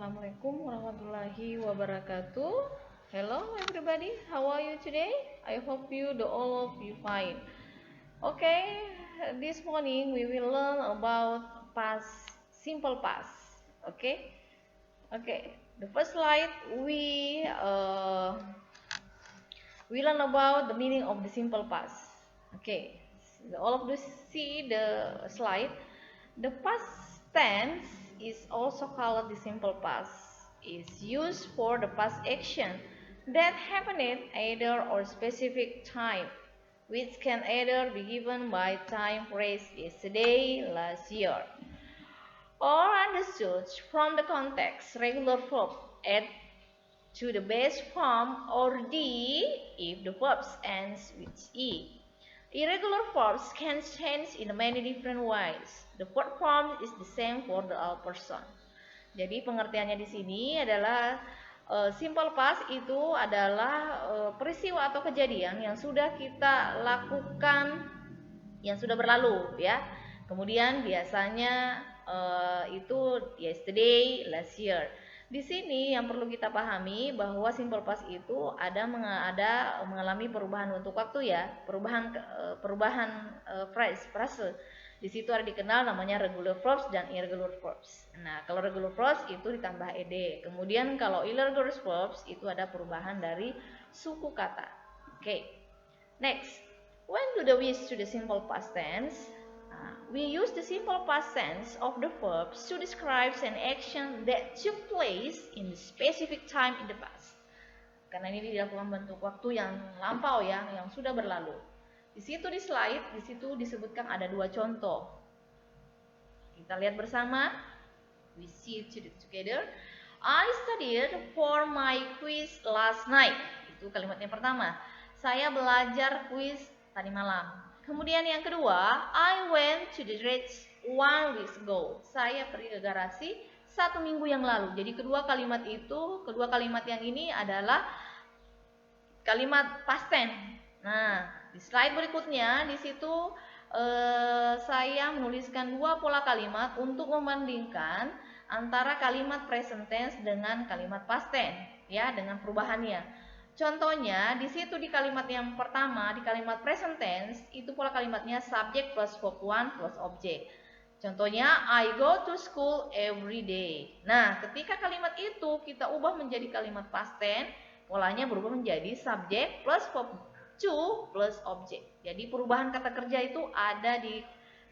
Assalamualaikum warahmatullahi wabarakatuh. Hello everybody, how are you today? I hope all of you fine. Okay, this morning we will learn about past, simple past. Okay. The first slide we learn about the meaning of the simple past. Okay, all of you see the slide. The past tense is also called the simple past. Is used for the past action that happened either or specific time, which can either be given by time phrase yesterday, last year, or understood from the context regular verb add to the base form or D if the verbs ends with E. Irregular verbs can change in many different ways. The verb form is the same for the all person. Jadi pengertiannya di sini adalah simple past itu adalah peristiwa atau kejadian yang sudah kita lakukan, yang sudah berlalu, ya. Kemudian biasanya itu yesterday, last year. Di sini yang perlu kita pahami bahwa simple past itu ada mengalami perubahan untuk waktu, ya, perubahan frase. Di situ ada dikenal namanya regular verbs dan irregular verbs. Nah, kalau regular verbs itu ditambah ed. Kemudian kalau irregular verbs itu ada perubahan dari suku kata. Oke. Next, when do we use the simple past tense? We use the simple past tense of the verbs to describe an action that took place in a specific time in the past. Karena ini dilakukan bentuk waktu yang lampau, ya, yang sudah berlalu. Di situ di slide, di situ disebutkan ada dua contoh. Kita lihat bersama. We see it together. I studied for my quiz last night. Itu kalimat yang pertama. Saya belajar kuis tadi malam. Kemudian yang kedua, I went to the garage 1 week ago. Saya pergi ke garasi 1 minggu yang lalu. Jadi kedua kalimat yang ini adalah kalimat past tense. Nah, di slide berikutnya di situ saya menuliskan dua pola kalimat untuk membandingkan antara kalimat present tense dengan kalimat past tense, ya, dengan perubahannya. Contohnya di situ di kalimat yang pertama, di kalimat present tense itu pola kalimatnya subject plus verb one plus object. Contohnya I go to school every day. Nah, ketika kalimat itu kita ubah menjadi kalimat past tense, polanya berubah menjadi subject plus verb to plus object. Jadi perubahan kata kerja itu ada di,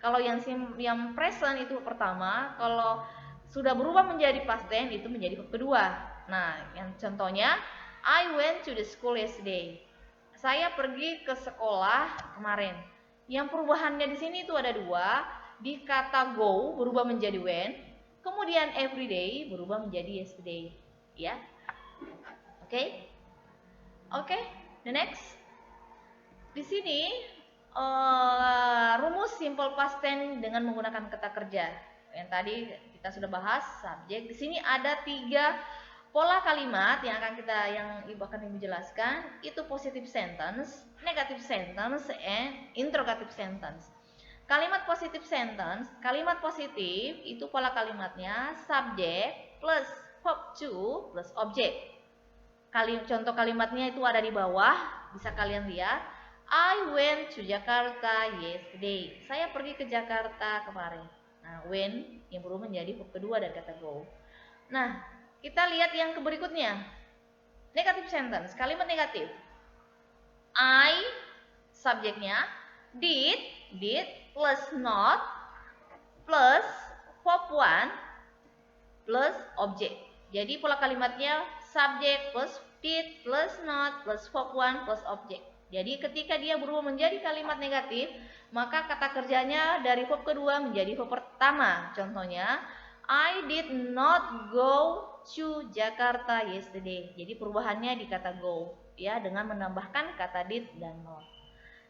kalau yang present itu pertama, kalau sudah berubah menjadi past tense itu menjadi verb kedua. Nah, yang contohnya I went to the school yesterday. Saya pergi ke sekolah kemarin. Yang perubahannya di sini itu ada dua. Di kata go berubah menjadi when. Kemudian every day berubah menjadi yesterday. Ya. Oke. The next. Di sini rumus simple past tense dengan menggunakan kata kerja. Yang tadi kita sudah bahas subjek. Di sini ada 3 pola kalimat yang Ibu akan jelaskan, itu positive sentence, negative sentence, and interrogative sentence. Kalimat positive sentence, kalimat positif itu pola kalimatnya subject plus verb to plus object. Contoh kalimatnya itu ada di bawah, bisa kalian lihat. I went to Jakarta yesterday. Saya pergi ke Jakarta kemarin. Nah, when yang berubah menjadi verb kedua dari kata go. Nah, kita lihat yang berikutnya. Negative sentence, kalimat negatif. I, subjeknya, did plus not plus verb one plus object. Jadi pola kalimatnya subject plus did plus not plus verb one plus object. Jadi ketika dia berubah menjadi kalimat negatif, maka kata kerjanya dari verb kedua menjadi verb pertama. Contohnya, I did not go to Jakarta yesterday. Jadi perubahannya di kata go, ya, dengan menambahkan kata did dan not.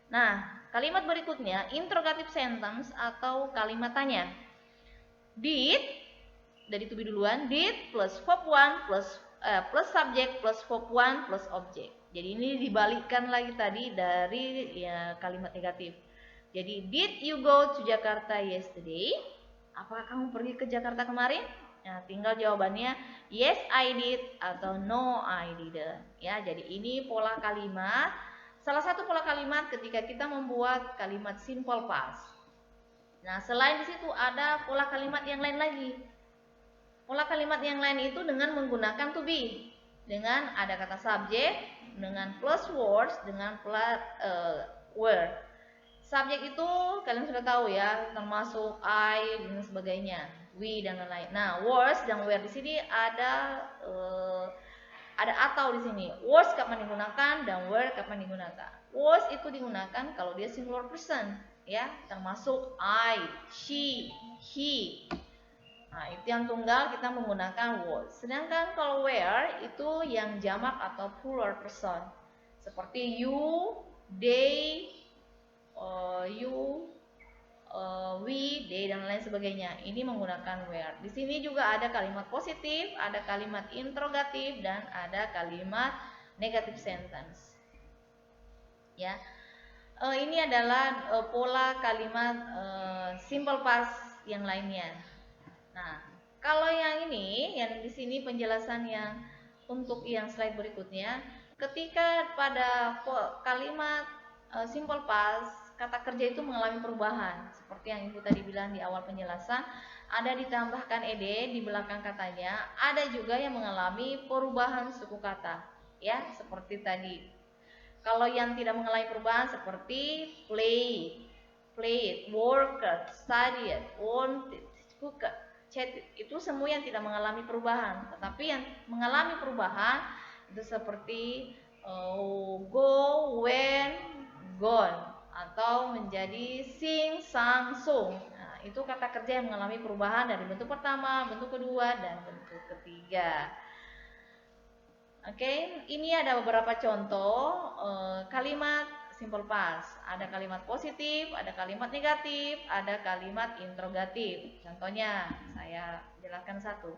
Nah, kalimat berikutnya interrogative sentence atau kalimat tanya. Did dari to be duluan, did plus verb one plus subject plus verb one plus object. Jadi ini dibalikkan lagi tadi dari, ya, kalimat negatif. Jadi did you go to Jakarta yesterday? Apakah kamu pergi ke Jakarta kemarin? Nah, tinggal jawabannya yes I did atau no I didn't. Ya, jadi ini pola kalimat. Salah satu pola kalimat ketika kita membuat kalimat simple past. Nah, selain di situ ada pola kalimat yang lain lagi. Pola kalimat yang lain itu dengan menggunakan to be. Dengan ada kata subjek, dengan plus words, dengan plus word. Subjek itu kalian sudah tahu ya, termasuk I dan sebagainya, we dan lain-lain. Nah, was dan where di sini ada atau di sini. Was kapan digunakan dan where kapan digunakan. Was itu digunakan kalau dia singular person, ya, termasuk I, she, he. Nah, itu yang tunggal kita menggunakan was. Sedangkan kalau where itu yang jamak atau plural person. Seperti you, they, you, we, they dan lain sebagainya. Ini menggunakan where. Di sini juga ada kalimat positif, ada kalimat interrogatif dan ada kalimat negative sentence. Ya. Ini adalah pola kalimat simple past yang lainnya. Nah, kalau yang ini, yang di sini penjelasan yang untuk yang slide berikutnya, ketika pada kalimat simple past, kata kerja itu mengalami perubahan. Seperti yang Ibu tadi bilang di awal penjelasan, ada ditambahkan ed di belakang katanya, ada juga yang mengalami perubahan suku kata. Ya, seperti tadi. Kalau yang tidak mengalami perubahan seperti play, played, worked, studied, wanted, cooked, chatted, itu semua yang tidak mengalami perubahan. Tetapi yang mengalami perubahan itu seperti go, went, gone, atau menjadi sing, sang, sung. Nah, itu kata kerja yang mengalami perubahan dari bentuk pertama, bentuk kedua, dan bentuk ketiga. Oke, ini ada beberapa contoh kalimat simple past. Ada kalimat positif, ada kalimat negatif, ada kalimat interrogatif. Contohnya, saya jelaskan satu.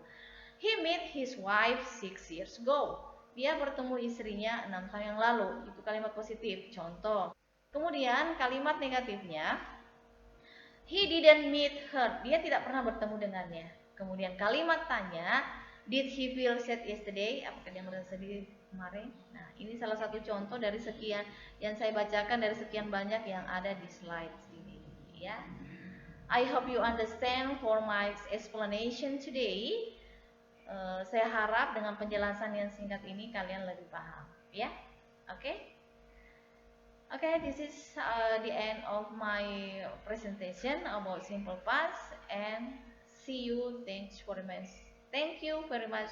He met his wife 6 years ago. Dia bertemu istrinya 6 tahun yang lalu. Itu kalimat positif, contoh. Kemudian kalimat negatifnya, he didn't meet her. Dia tidak pernah bertemu dengannya. Kemudian kalimat tanya, did he feel sad yesterday? Apakah dia merasa sedih kemarin? Nah, ini salah satu contoh dari sekian yang saya bacakan dari sekian banyak yang ada di slide ini, ya. I hope you understand for my explanation today. Saya harap dengan penjelasan yang singkat ini kalian lebih paham, ya. Oke. Okay, this is the end of my presentation about simple past, and see you. Thank you very much.